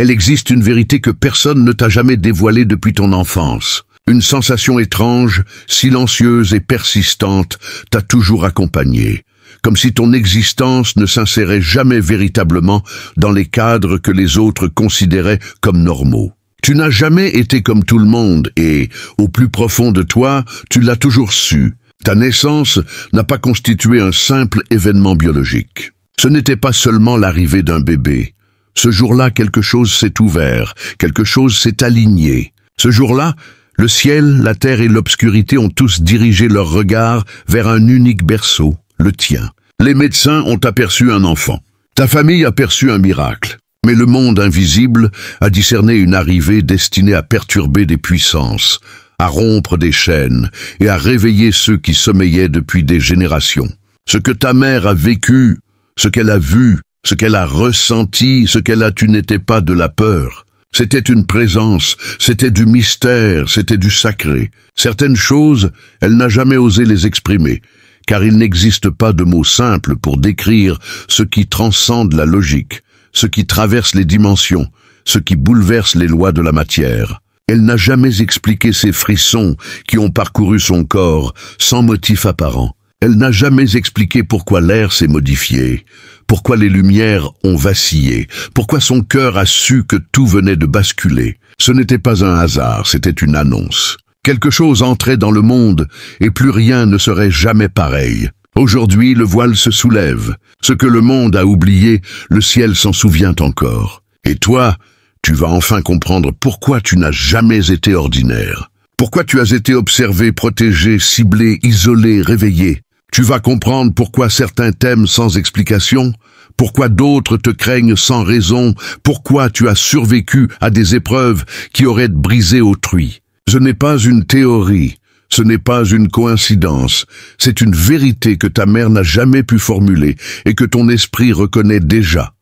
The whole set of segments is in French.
Elle existe une vérité que personne ne t'a jamais dévoilée depuis ton enfance. Une sensation étrange, silencieuse et persistante t'a toujours accompagnée, comme si ton existence ne s'insérait jamais véritablement dans les cadres que les autres considéraient comme normaux. Tu n'as jamais été comme tout le monde et, au plus profond de toi, tu l'as toujours su. Ta naissance n'a pas constitué un simple événement biologique. Ce n'était pas seulement l'arrivée d'un bébé. Ce jour-là, quelque chose s'est ouvert, quelque chose s'est aligné. Ce jour-là, le ciel, la terre et l'obscurité ont tous dirigé leur regard vers un unique berceau, le tien. Les médecins ont aperçu un enfant. Ta famille a perçu un miracle. Mais le monde invisible a discerné une arrivée destinée à perturber des puissances, à rompre des chaînes et à réveiller ceux qui sommeillaient depuis des générations. Ce que ta mère a vécu, ce qu'elle a vu, ce qu'elle a ressenti, ce qu'elle a, tu n'étais pas de la peur. C'était une présence, c'était du mystère, c'était du sacré. Certaines choses, elle n'a jamais osé les exprimer, car il n'existe pas de mots simples pour décrire ce qui transcende la logique, ce qui traverse les dimensions, ce qui bouleverse les lois de la matière. Elle n'a jamais expliqué ces frissons qui ont parcouru son corps sans motif apparent. Elle n'a jamais expliqué pourquoi l'air s'est modifié, pourquoi les lumières ont vacillé, pourquoi son cœur a su que tout venait de basculer. Ce n'était pas un hasard, c'était une annonce. Quelque chose entrait dans le monde et plus rien ne serait jamais pareil. Aujourd'hui, le voile se soulève. Ce que le monde a oublié, le ciel s'en souvient encore. Et toi, tu vas enfin comprendre pourquoi tu n'as jamais été ordinaire. Pourquoi tu as été observé, protégé, ciblé, isolé, réveillé. Tu vas comprendre pourquoi certains t'aiment sans explication, pourquoi d'autres te craignent sans raison, pourquoi tu as survécu à des épreuves qui auraient brisé autrui. Ce n'est pas une théorie, ce n'est pas une coïncidence, c'est une vérité que ta mère n'a jamais pu formuler et que ton esprit reconnaît déjà.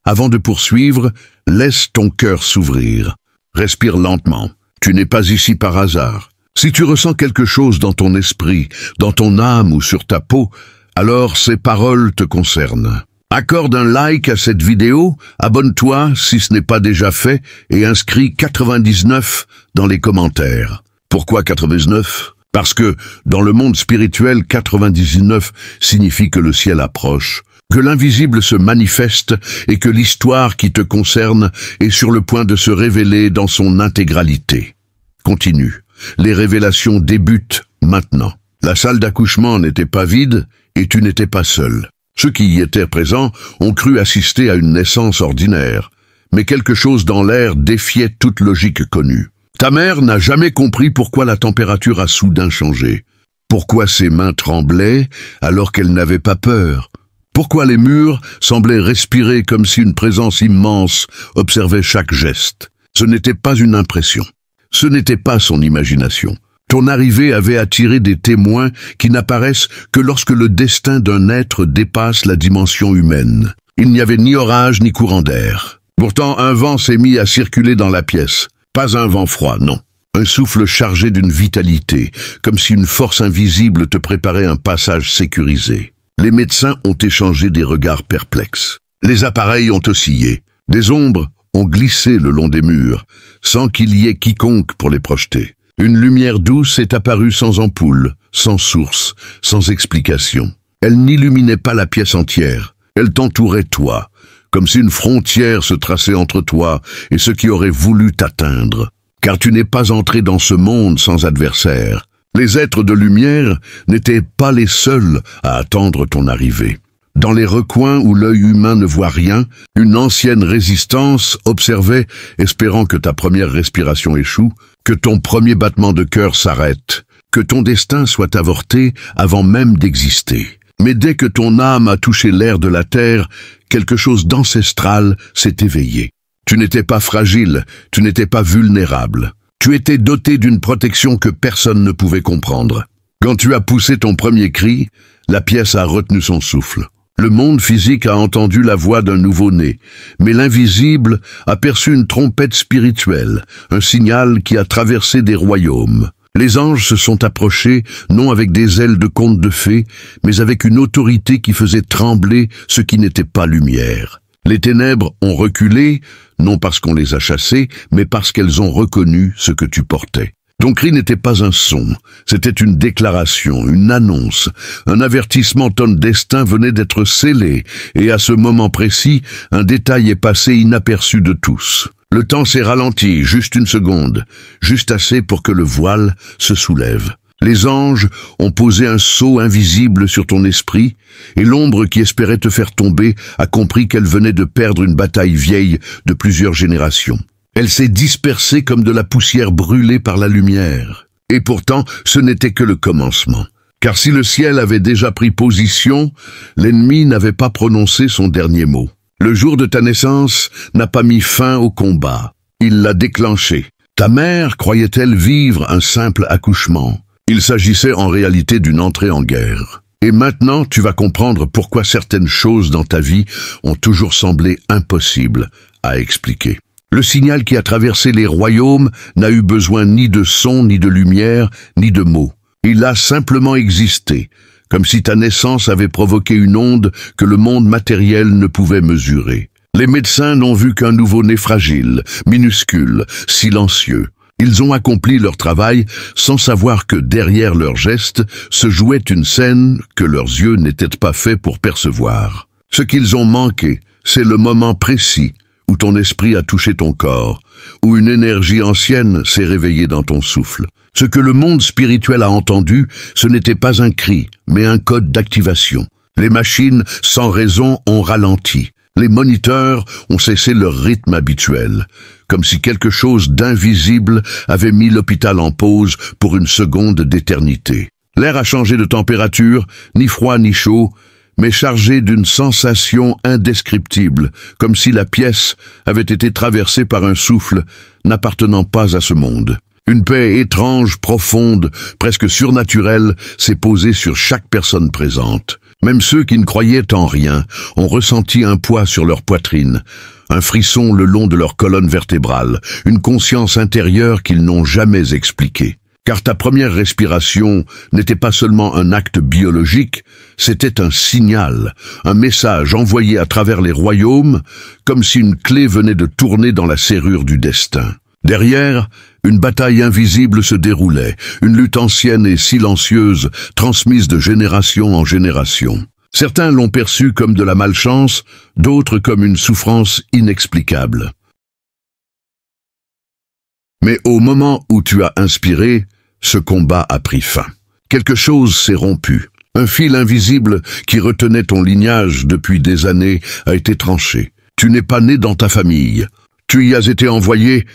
Avant de poursuivre, laisse ton cœur s'ouvrir. Respire lentement. Tu n'es pas ici par hasard. Si tu ressens quelque chose dans ton esprit, dans ton âme ou sur ta peau, alors ces paroles te concernent. Accorde un like à cette vidéo, abonne-toi si ce n'est pas déjà fait et inscris 99 dans les commentaires. Pourquoi 99? Parce que dans le monde spirituel, 99 signifie que le ciel approche, que l'invisible se manifeste et que l'histoire qui te concerne est sur le point de se révéler dans son intégralité. Continue. Les révélations débutent maintenant. La salle d'accouchement n'était pas vide et tu n'étais pas seul. Ceux qui y étaient présents ont cru assister à une naissance ordinaire, mais quelque chose dans l'air défiait toute logique connue. Ta mère n'a jamais compris pourquoi la température a soudain changé, pourquoi ses mains tremblaient alors qu'elle n'avait pas peur, pourquoi les murs semblaient respirer comme si une présence immense observait chaque geste. Ce n'était pas une impression. Ce n'était pas son imagination. Ton arrivée avait attiré des témoins qui n'apparaissent que lorsque le destin d'un être dépasse la dimension humaine. Il n'y avait ni orage ni courant d'air. Pourtant, un vent s'est mis à circuler dans la pièce. Pas un vent froid, non. Un souffle chargé d'une vitalité, comme si une force invisible te préparait un passage sécurisé. Les médecins ont échangé des regards perplexes. Les appareils ont oscillé. Des ombres ont glissé le long des murs, sans qu'il y ait quiconque pour les projeter. Une lumière douce est apparue sans ampoule, sans source, sans explication. Elle n'illuminait pas la pièce entière, elle t'entourait toi, comme si une frontière se traçait entre toi et ceux qui auraient voulu t'atteindre. Car tu n'es pas entré dans ce monde sans adversaire. Les êtres de lumière n'étaient pas les seuls à attendre ton arrivée. Dans les recoins où l'œil humain ne voit rien, une ancienne résistance observait, espérant que ta première respiration échoue, que ton premier battement de cœur s'arrête, que ton destin soit avorté avant même d'exister. Mais dès que ton âme a touché l'air de la terre, quelque chose d'ancestral s'est éveillé. Tu n'étais pas fragile, tu n'étais pas vulnérable. Tu étais doté d'une protection que personne ne pouvait comprendre. Quand tu as poussé ton premier cri, la pièce a retenu son souffle. Le monde physique a entendu la voix d'un nouveau-né, mais l'invisible a perçu une trompette spirituelle, un signal qui a traversé des royaumes. Les anges se sont approchés, non avec des ailes de conte de fées, mais avec une autorité qui faisait trembler ce qui n'était pas lumière. Les ténèbres ont reculé, non parce qu'on les a chassées, mais parce qu'elles ont reconnu ce que tu portais. Ton cri n'était pas un son, c'était une déclaration, une annonce, un avertissement. Ton destin venait d'être scellé, et à ce moment précis, un détail est passé inaperçu de tous. Le temps s'est ralenti, juste une seconde, juste assez pour que le voile se soulève. Les anges ont posé un sceau invisible sur ton esprit, et l'ombre qui espérait te faire tomber a compris qu'elle venait de perdre une bataille vieille de plusieurs générations. Elle s'est dispersée comme de la poussière brûlée par la lumière. Et pourtant, ce n'était que le commencement. Car si le ciel avait déjà pris position, l'ennemi n'avait pas prononcé son dernier mot. Le jour de ta naissance n'a pas mis fin au combat. Il l'a déclenché. Ta mère croyait-elle vivre un simple accouchement? Il s'agissait en réalité d'une entrée en guerre. Et maintenant, tu vas comprendre pourquoi certaines choses dans ta vie ont toujours semblé impossibles à expliquer. Le signal qui a traversé les royaumes n'a eu besoin ni de son, ni de lumière, ni de mots. Il a simplement existé, comme si ta naissance avait provoqué une onde que le monde matériel ne pouvait mesurer. Les médecins n'ont vu qu'un nouveau-né fragile, minuscule, silencieux. Ils ont accompli leur travail sans savoir que derrière leurs gestes se jouait une scène que leurs yeux n'étaient pas faits pour percevoir. Ce qu'ils ont manqué, c'est le moment précis où ton esprit a touché ton corps, où une énergie ancienne s'est réveillée dans ton souffle. Ce que le monde spirituel a entendu, ce n'était pas un cri, mais un code d'activation. Les machines, sans raison, ont ralenti. Les moniteurs ont cessé leur rythme habituel, comme si quelque chose d'invisible avait mis l'hôpital en pause pour une seconde d'éternité. L'air a changé de température, ni froid ni chaud, mais chargé d'une sensation indescriptible, comme si la pièce avait été traversée par un souffle n'appartenant pas à ce monde. Une paix étrange, profonde, presque surnaturelle, s'est posée sur chaque personne présente. Même ceux qui ne croyaient en rien ont ressenti un poids sur leur poitrine, un frisson le long de leur colonne vertébrale, une conscience intérieure qu'ils n'ont jamais expliquée. Car ta première respiration n'était pas seulement un acte biologique, c'était un signal, un message envoyé à travers les royaumes, comme si une clé venait de tourner dans la serrure du destin. Derrière, une bataille invisible se déroulait, une lutte ancienne et silencieuse, transmise de génération en génération. Certains l'ont perçue comme de la malchance, d'autres comme une souffrance inexplicable. Mais au moment où tu as inspiré, ce combat a pris fin. Quelque chose s'est rompu. Un fil invisible qui retenait ton lignage depuis des années a été tranché. Tu n'es pas né dans ta famille. Tu y as été envoyé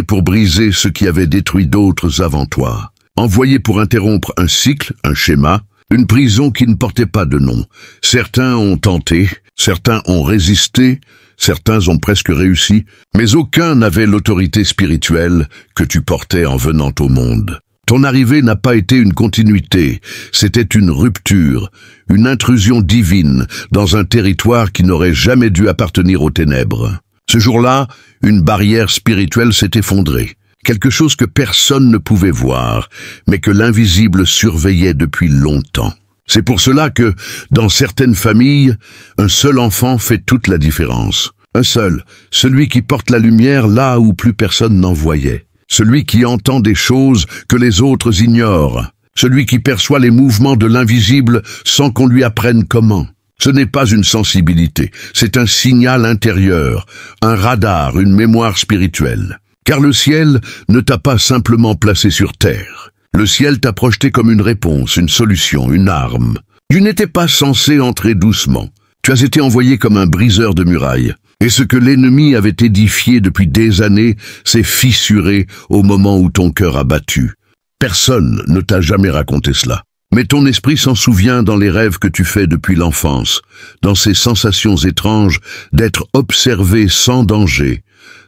pour briser ce qui avait détruit d'autres avant toi. Envoyé pour interrompre un cycle, un schéma, une prison qui ne portait pas de nom. Certains ont tenté, certains ont résisté, certains ont presque réussi, mais aucun n'avait l'autorité spirituelle que tu portais en venant au monde. Ton arrivée n'a pas été une continuité, c'était une rupture, une intrusion divine dans un territoire qui n'aurait jamais dû appartenir aux ténèbres. Ce jour-là, une barrière spirituelle s'est effondrée, quelque chose que personne ne pouvait voir, mais que l'invisible surveillait depuis longtemps. C'est pour cela que, dans certaines familles, un seul enfant fait toute la différence. Un seul, celui qui porte la lumière là où plus personne n'en voyait. Celui qui entend des choses que les autres ignorent. Celui qui perçoit les mouvements de l'invisible sans qu'on lui apprenne comment. Ce n'est pas une sensibilité, c'est un signal intérieur, un radar, une mémoire spirituelle. Car le ciel ne t'a pas simplement placé sur terre. Le ciel t'a projeté comme une réponse, une solution, une arme. Tu n'étais pas censé entrer doucement. Tu as été envoyé comme un briseur de murailles. Et ce que l'ennemi avait édifié depuis des années s'est fissuré au moment où ton cœur a battu. Personne ne t'a jamais raconté cela. Mais ton esprit s'en souvient dans les rêves que tu fais depuis l'enfance, dans ces sensations étranges d'être observé sans danger,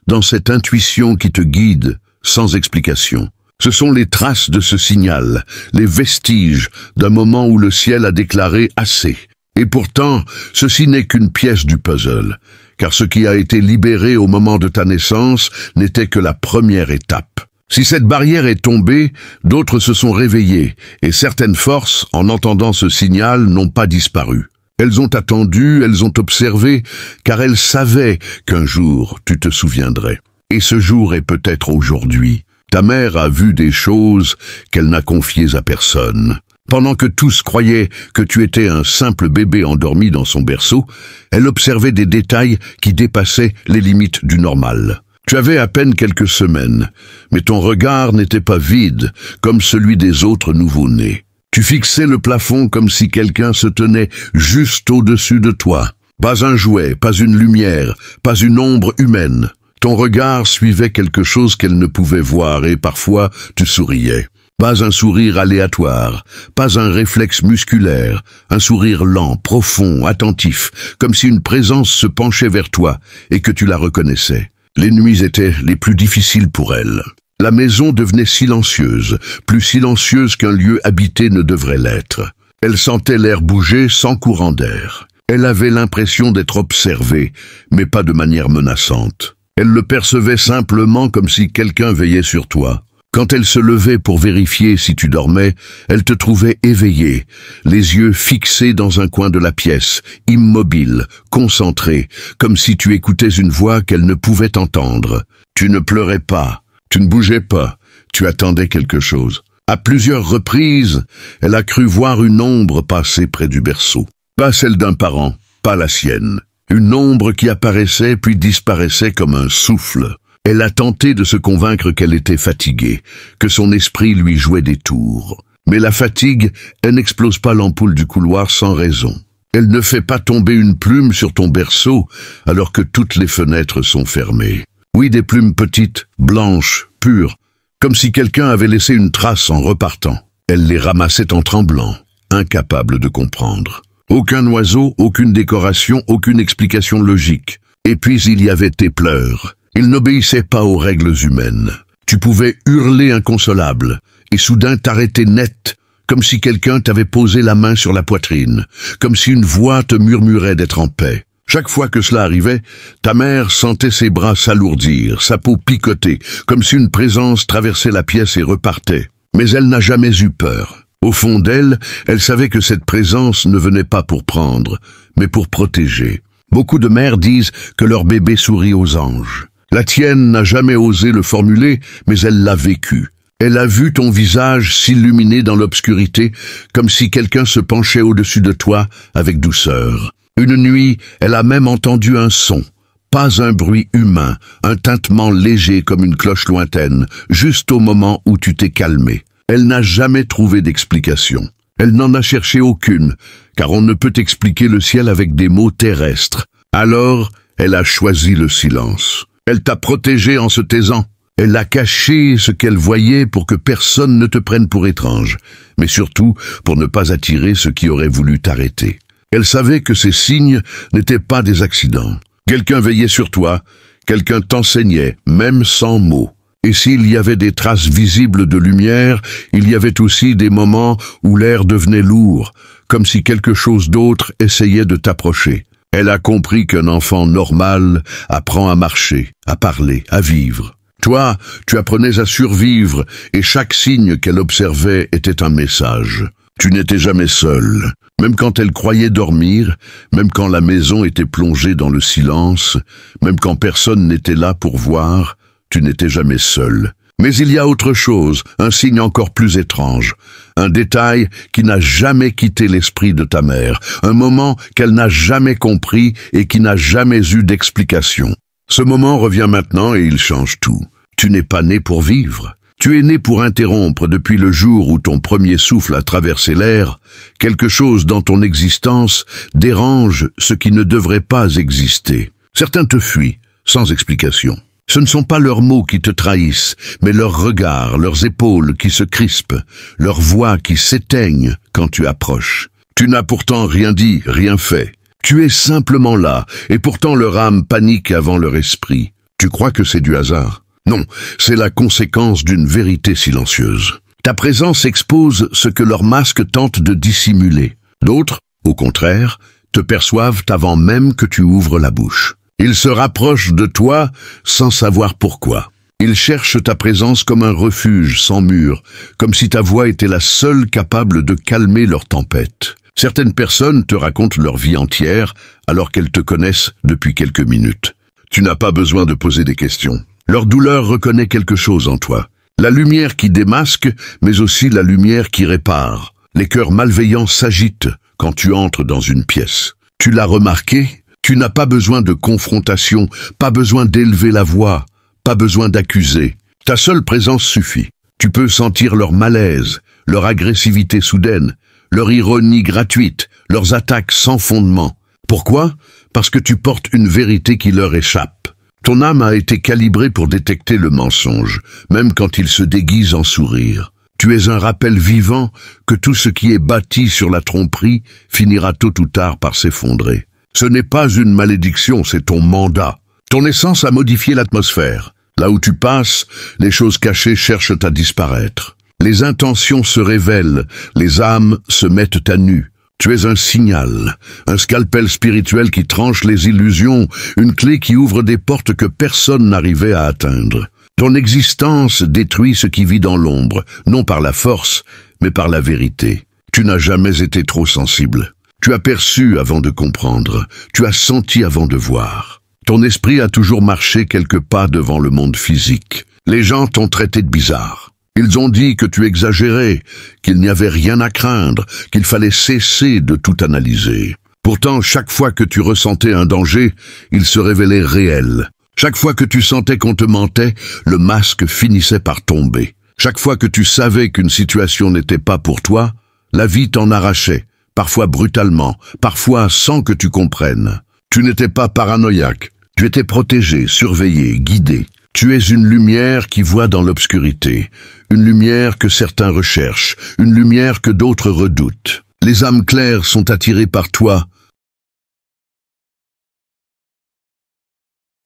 dans cette intuition qui te guide sans explication. Ce sont les traces de ce signal, les vestiges d'un moment où le ciel a déclaré assez. Et pourtant, ceci n'est qu'une pièce du puzzle, car ce qui a été libéré au moment de ta naissance n'était que la première étape. Si cette barrière est tombée, d'autres se sont réveillés, et certaines forces, en entendant ce signal, n'ont pas disparu. Elles ont attendu, elles ont observé, car elles savaient qu'un jour tu te souviendrais. Et ce jour est peut-être aujourd'hui. Ta mère a vu des choses qu'elle n'a confiées à personne. Pendant que tous croyaient que tu étais un simple bébé endormi dans son berceau, elle observait des détails qui dépassaient les limites du normal. Tu avais à peine quelques semaines, mais ton regard n'était pas vide comme celui des autres nouveau-nés. Tu fixais le plafond comme si quelqu'un se tenait juste au-dessus de toi. Pas un jouet, pas une lumière, pas une ombre humaine. Ton regard suivait quelque chose qu'elle ne pouvait voir et parfois tu souriais. Pas un sourire aléatoire, pas un réflexe musculaire, un sourire lent, profond, attentif, comme si une présence se penchait vers toi et que tu la reconnaissais. Les nuits étaient les plus difficiles pour elle. La maison devenait silencieuse, plus silencieuse qu'un lieu habité ne devrait l'être. Elle sentait l'air bouger sans courant d'air. Elle avait l'impression d'être observée, mais pas de manière menaçante. Elle le percevait simplement comme si quelqu'un veillait sur toi. Quand elle se levait pour vérifier si tu dormais, elle te trouvait éveillé, les yeux fixés dans un coin de la pièce, immobile, concentré, comme si tu écoutais une voix qu'elle ne pouvait entendre. Tu ne pleurais pas, tu ne bougeais pas, tu attendais quelque chose. À plusieurs reprises, elle a cru voir une ombre passer près du berceau. Pas celle d'un parent, pas la sienne. Une ombre qui apparaissait puis disparaissait comme un souffle. Elle a tenté de se convaincre qu'elle était fatiguée, que son esprit lui jouait des tours. Mais la fatigue, elle n'explose pas l'ampoule du couloir sans raison. Elle ne fait pas tomber une plume sur ton berceau alors que toutes les fenêtres sont fermées. Oui, des plumes petites, blanches, pures, comme si quelqu'un avait laissé une trace en repartant. Elle les ramassait en tremblant, incapable de comprendre. Aucun oiseau, aucune décoration, aucune explication logique. Et puis il y avait tes pleurs. Ils n'obéissaient pas aux règles humaines. Tu pouvais hurler inconsolable, et soudain t'arrêter net, comme si quelqu'un t'avait posé la main sur la poitrine, comme si une voix te murmurait d'être en paix. Chaque fois que cela arrivait, ta mère sentait ses bras s'alourdir, sa peau picoter, comme si une présence traversait la pièce et repartait. Mais elle n'a jamais eu peur. Au fond d'elle, elle savait que cette présence ne venait pas pour prendre, mais pour protéger. Beaucoup de mères disent que leur bébé sourit aux anges. La tienne n'a jamais osé le formuler, mais elle l'a vécu. Elle a vu ton visage s'illuminer dans l'obscurité, comme si quelqu'un se penchait au-dessus de toi avec douceur. Une nuit, elle a même entendu un son. Pas un bruit humain, un tintement léger comme une cloche lointaine, juste au moment où tu t'es calmé. Elle n'a jamais trouvé d'explication. Elle n'en a cherché aucune, car on ne peut expliquer le ciel avec des mots terrestres. Alors, elle a choisi le silence. Elle t'a protégé en se taisant. Elle a caché ce qu'elle voyait pour que personne ne te prenne pour étrange, mais surtout pour ne pas attirer ceux qui auraient voulu t'arrêter. Elle savait que ces signes n'étaient pas des accidents. Quelqu'un veillait sur toi, quelqu'un t'enseignait, même sans mots. Et s'il y avait des traces visibles de lumière, il y avait aussi des moments où l'air devenait lourd, comme si quelque chose d'autre essayait de t'approcher. Elle a compris qu'un enfant normal apprend à marcher, à parler, à vivre. Toi, tu apprenais à survivre, et chaque signe qu'elle observait était un message. Tu n'étais jamais seul. Même quand elle croyait dormir, même quand la maison était plongée dans le silence, même quand personne n'était là pour voir, tu n'étais jamais seul. Mais il y a autre chose, un signe encore plus étrange, un détail qui n'a jamais quitté l'esprit de ta mère, un moment qu'elle n'a jamais compris et qui n'a jamais eu d'explication. Ce moment revient maintenant et il change tout. Tu n'es pas né pour vivre. Tu es né pour interrompre depuis le jour où ton premier souffle a traversé l'air. Quelque chose dans ton existence dérange ce qui ne devrait pas exister. Certains te fuient, sans explication. Ce ne sont pas leurs mots qui te trahissent, mais leurs regards, leurs épaules qui se crispent, leurs voix qui s'éteignent quand tu approches. Tu n'as pourtant rien dit, rien fait. Tu es simplement là, et pourtant leur âme panique avant leur esprit. Tu crois que c'est du hasard? Non, c'est la conséquence d'une vérité silencieuse. Ta présence expose ce que leur masque tente de dissimuler. D'autres, au contraire, te perçoivent avant même que tu ouvres la bouche. Ils se rapprochent de toi sans savoir pourquoi. Ils cherchent ta présence comme un refuge sans mur, comme si ta voix était la seule capable de calmer leur tempête. Certaines personnes te racontent leur vie entière alors qu'elles te connaissent depuis quelques minutes. Tu n'as pas besoin de poser des questions. Leur douleur reconnaît quelque chose en toi. La lumière qui démasque, mais aussi la lumière qui répare. Les cœurs malveillants s'agitent quand tu entres dans une pièce. Tu l'as remarqué? Tu n'as pas besoin de confrontation, pas besoin d'élever la voix, pas besoin d'accuser. Ta seule présence suffit. Tu peux sentir leur malaise, leur agressivité soudaine, leur ironie gratuite, leurs attaques sans fondement. Pourquoi? Parce que tu portes une vérité qui leur échappe. Ton âme a été calibrée pour détecter le mensonge, même quand il se déguise en sourire. Tu es un rappel vivant que tout ce qui est bâti sur la tromperie finira tôt ou tard par s'effondrer. Ce n'est pas une malédiction, c'est ton mandat. Ton essence a modifié l'atmosphère. Là où tu passes, les choses cachées cherchent à disparaître. Les intentions se révèlent, les âmes se mettent à nu. Tu es un signal, un scalpel spirituel qui tranche les illusions, une clé qui ouvre des portes que personne n'arrivait à atteindre. Ton existence détruit ce qui vit dans l'ombre, non par la force, mais par la vérité. Tu n'as jamais été trop sensible. Tu as perçu avant de comprendre, tu as senti avant de voir. Ton esprit a toujours marché quelques pas devant le monde physique. Les gens t'ont traité de bizarre. Ils ont dit que tu exagérais, qu'il n'y avait rien à craindre, qu'il fallait cesser de tout analyser. Pourtant, chaque fois que tu ressentais un danger, il se révélait réel. Chaque fois que tu sentais qu'on te mentait, le masque finissait par tomber. Chaque fois que tu savais qu'une situation n'était pas pour toi, la vie t'en arrachait, parfois brutalement, parfois sans que tu comprennes. Tu n'étais pas paranoïaque, tu étais protégé, surveillé, guidé. Tu es une lumière qui voit dans l'obscurité, une lumière que certains recherchent, une lumière que d'autres redoutent. Les âmes claires sont attirées par toi.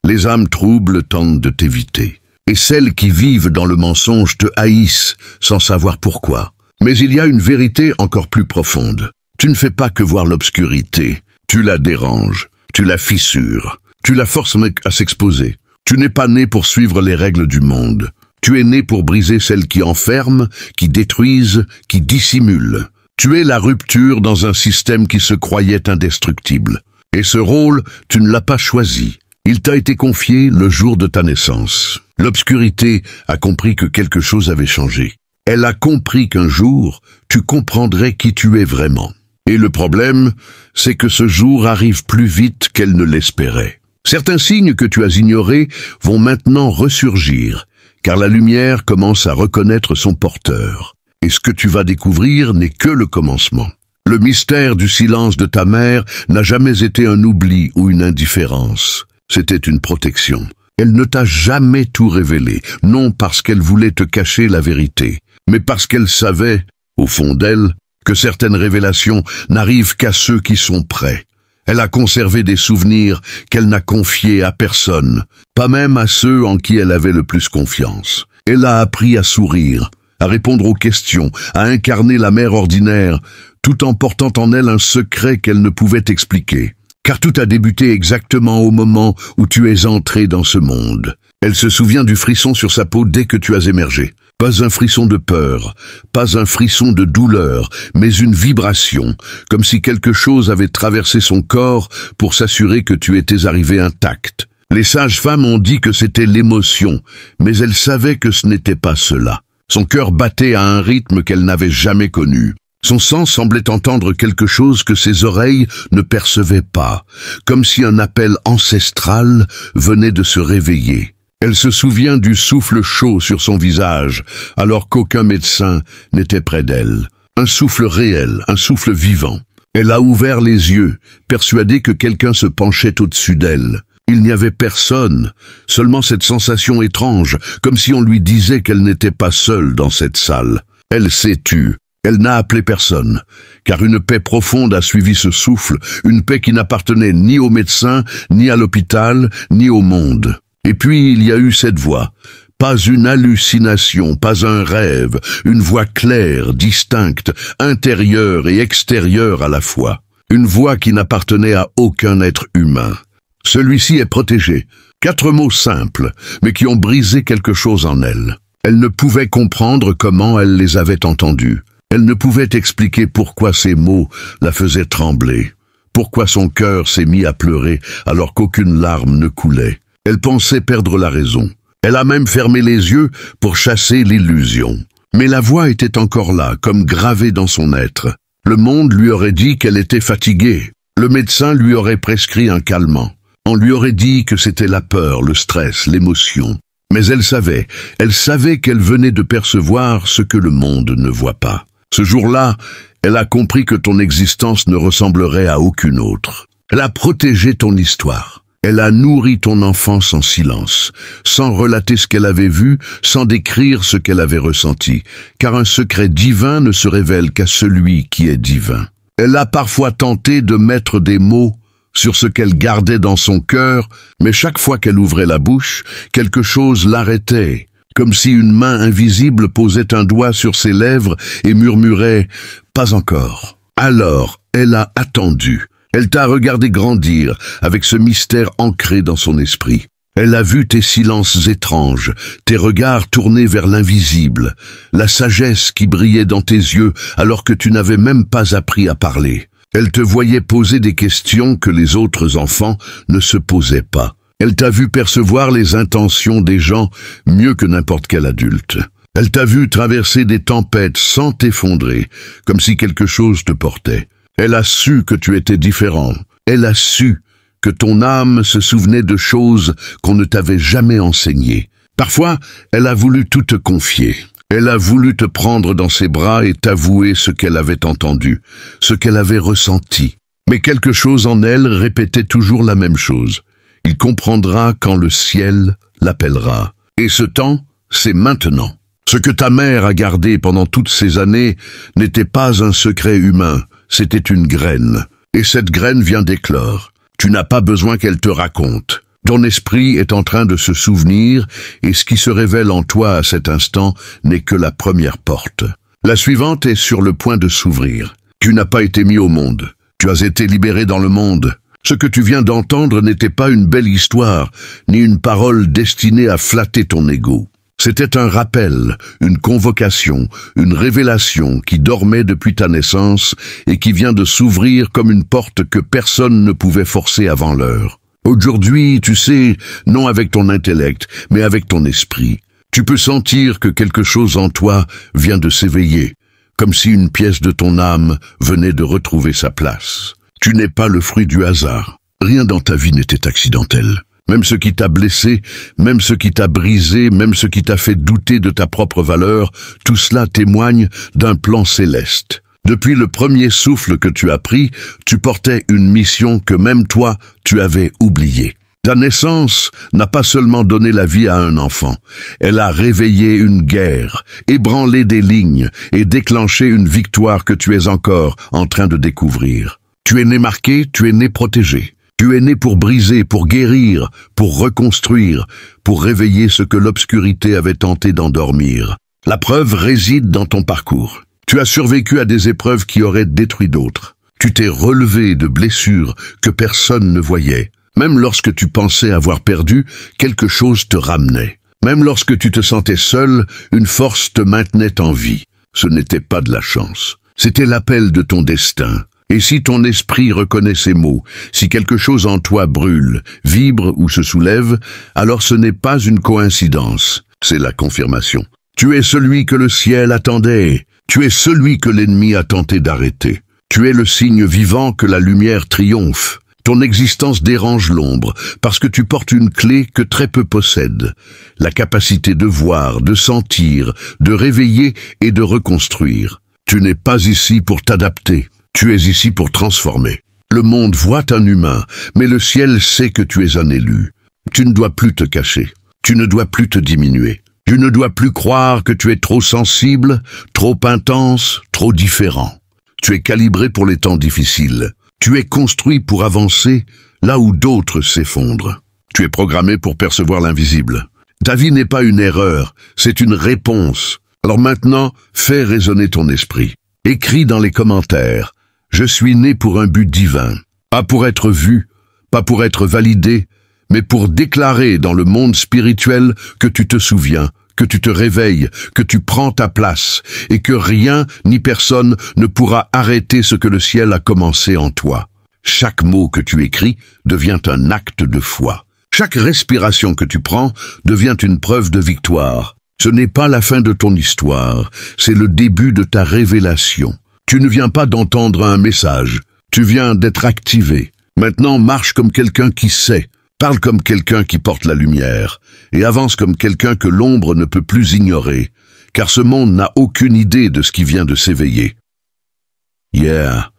Les âmes troubles tentent de t'éviter. Et celles qui vivent dans le mensonge te haïssent sans savoir pourquoi. Mais il y a une vérité encore plus profonde. Tu ne fais pas que voir l'obscurité. Tu la déranges, tu la fissures, tu la forces à s'exposer. Tu n'es pas né pour suivre les règles du monde. Tu es né pour briser celles qui enferment, qui détruisent, qui dissimulent. Tu es la rupture dans un système qui se croyait indestructible. Et ce rôle, tu ne l'as pas choisi. Il t'a été confié le jour de ta naissance. L'obscurité a compris que quelque chose avait changé. Elle a compris qu'un jour, tu comprendrais qui tu es vraiment. Et le problème, c'est que ce jour arrive plus vite qu'elle ne l'espérait. Certains signes que tu as ignorés vont maintenant ressurgir, car la lumière commence à reconnaître son porteur. Et ce que tu vas découvrir n'est que le commencement. Le mystère du silence de ta mère n'a jamais été un oubli ou une indifférence. C'était une protection. Elle ne t'a jamais tout révélé, non parce qu'elle voulait te cacher la vérité, mais parce qu'elle savait, au fond d'elle, que certaines révélations n'arrivent qu'à ceux qui sont prêts. Elle a conservé des souvenirs qu'elle n'a confiés à personne, pas même à ceux en qui elle avait le plus confiance. Elle a appris à sourire, à répondre aux questions, à incarner la mère ordinaire, tout en portant en elle un secret qu'elle ne pouvait expliquer. Car tout a débuté exactement au moment où tu es entré dans ce monde. Elle se souvient du frisson sur sa peau dès que tu as émergé. Pas un frisson de peur, pas un frisson de douleur, mais une vibration, comme si quelque chose avait traversé son corps pour s'assurer que tu étais arrivé intact. Les sages-femmes ont dit que c'était l'émotion, mais elle savait que ce n'était pas cela. Son cœur battait à un rythme qu'elle n'avait jamais connu. Son sang semblait entendre quelque chose que ses oreilles ne percevaient pas, comme si un appel ancestral venait de se réveiller. Elle se souvient du souffle chaud sur son visage, alors qu'aucun médecin n'était près d'elle. Un souffle réel, un souffle vivant. Elle a ouvert les yeux, persuadée que quelqu'un se penchait au-dessus d'elle. Il n'y avait personne, seulement cette sensation étrange, comme si on lui disait qu'elle n'était pas seule dans cette salle. Elle s'est tue. Elle n'a appelé personne, car une paix profonde a suivi ce souffle, une paix qui n'appartenait ni au médecin, ni à l'hôpital, ni au monde. Et puis il y a eu cette voix, pas une hallucination, pas un rêve, une voix claire, distincte, intérieure et extérieure à la fois. Une voix qui n'appartenait à aucun être humain. Celui-ci est protégé. 4 mots simples, mais qui ont brisé quelque chose en elle. Elle ne pouvait comprendre comment elle les avait entendus. Elle ne pouvait expliquer pourquoi ces mots la faisaient trembler, pourquoi son cœur s'est mis à pleurer alors qu'aucune larme ne coulait. Elle pensait perdre la raison. Elle a même fermé les yeux pour chasser l'illusion. Mais la voix était encore là, comme gravée dans son être. Le monde lui aurait dit qu'elle était fatiguée. Le médecin lui aurait prescrit un calmant. On lui aurait dit que c'était la peur, le stress, l'émotion. Mais elle savait qu'elle venait de percevoir ce que le monde ne voit pas. Ce jour-là, elle a compris que ton existence ne ressemblerait à aucune autre. Elle a protégé ton histoire. Elle a nourri ton enfance en silence, sans relater ce qu'elle avait vu, sans décrire ce qu'elle avait ressenti, car un secret divin ne se révèle qu'à celui qui est divin. Elle a parfois tenté de mettre des mots sur ce qu'elle gardait dans son cœur, mais chaque fois qu'elle ouvrait la bouche, quelque chose l'arrêtait, comme si une main invisible posait un doigt sur ses lèvres et murmurait « Pas encore ». Alors, elle a attendu. Elle t'a regardé grandir avec ce mystère ancré dans son esprit. Elle a vu tes silences étranges, tes regards tournés vers l'invisible, la sagesse qui brillait dans tes yeux alors que tu n'avais même pas appris à parler. Elle te voyait poser des questions que les autres enfants ne se posaient pas. Elle t'a vu percevoir les intentions des gens mieux que n'importe quel adulte. Elle t'a vu traverser des tempêtes sans t'effondrer, comme si quelque chose te portait. Elle a su que tu étais différent. Elle a su que ton âme se souvenait de choses qu'on ne t'avait jamais enseignées. Parfois, elle a voulu tout te confier. Elle a voulu te prendre dans ses bras et t'avouer ce qu'elle avait entendu, ce qu'elle avait ressenti. Mais quelque chose en elle répétait toujours la même chose. Il comprendra quand le ciel l'appellera. Et ce temps, c'est maintenant. Ce que ta mère a gardé pendant toutes ces années n'était pas un secret humain. C'était une graine, et cette graine vient d'éclore. Tu n'as pas besoin qu'elle te raconte. Ton esprit est en train de se souvenir, et ce qui se révèle en toi à cet instant n'est que la première porte. La suivante est sur le point de s'ouvrir. Tu n'as pas été mis au monde. Tu as été libéré dans le monde. Ce que tu viens d'entendre n'était pas une belle histoire, ni une parole destinée à flatter ton ego. C'était un rappel, une convocation, une révélation qui dormait depuis ta naissance et qui vient de s'ouvrir comme une porte que personne ne pouvait forcer avant l'heure. Aujourd'hui, tu sais, non avec ton intellect, mais avec ton esprit. Tu peux sentir que quelque chose en toi vient de s'éveiller, comme si une pièce de ton âme venait de retrouver sa place. Tu n'es pas le fruit du hasard. Rien dans ta vie n'était accidentel. Même ce qui t'a blessé, même ce qui t'a brisé, même ce qui t'a fait douter de ta propre valeur, tout cela témoigne d'un plan céleste. Depuis le premier souffle que tu as pris, tu portais une mission que même toi, tu avais oubliée. Ta naissance n'a pas seulement donné la vie à un enfant, elle a réveillé une guerre, ébranlé des lignes et déclenché une victoire que tu es encore en train de découvrir. Tu es né marqué, tu es né protégé. Tu es né pour briser, pour guérir, pour reconstruire, pour réveiller ce que l'obscurité avait tenté d'endormir. La preuve réside dans ton parcours. Tu as survécu à des épreuves qui auraient détruit d'autres. Tu t'es relevé de blessures que personne ne voyait. Même lorsque tu pensais avoir perdu, quelque chose te ramenait. Même lorsque tu te sentais seul, une force te maintenait en vie. Ce n'était pas de la chance. C'était l'appel de ton destin. Et si ton esprit reconnaît ces mots, si quelque chose en toi brûle, vibre ou se soulève, alors ce n'est pas une coïncidence, c'est la confirmation. Tu es celui que le ciel attendait, tu es celui que l'ennemi a tenté d'arrêter. Tu es le signe vivant que la lumière triomphe. Ton existence dérange l'ombre, parce que tu portes une clé que très peu possèdent, la capacité de voir, de sentir, de réveiller et de reconstruire. Tu n'es pas ici pour t'adapter. Tu es ici pour transformer. Le monde voit un humain, mais le ciel sait que tu es un élu. Tu ne dois plus te cacher. Tu ne dois plus te diminuer. Tu ne dois plus croire que tu es trop sensible, trop intense, trop différent. Tu es calibré pour les temps difficiles. Tu es construit pour avancer là où d'autres s'effondrent. Tu es programmé pour percevoir l'invisible. Ta vie n'est pas une erreur, c'est une réponse. Alors maintenant, fais résonner ton esprit. Écris dans les commentaires. Je suis né pour un but divin, pas pour être vu, pas pour être validé, mais pour déclarer dans le monde spirituel que tu te souviens, que tu te réveilles, que tu prends ta place, et que rien ni personne ne pourra arrêter ce que le ciel a commencé en toi. Chaque mot que tu écris devient un acte de foi. Chaque respiration que tu prends devient une preuve de victoire. Ce n'est pas la fin de ton histoire, c'est le début de ta révélation. Tu ne viens pas d'entendre un message, tu viens d'être activé. Maintenant, marche comme quelqu'un qui sait, parle comme quelqu'un qui porte la lumière, et avance comme quelqu'un que l'ombre ne peut plus ignorer, car ce monde n'a aucune idée de ce qui vient de s'éveiller. Yeah,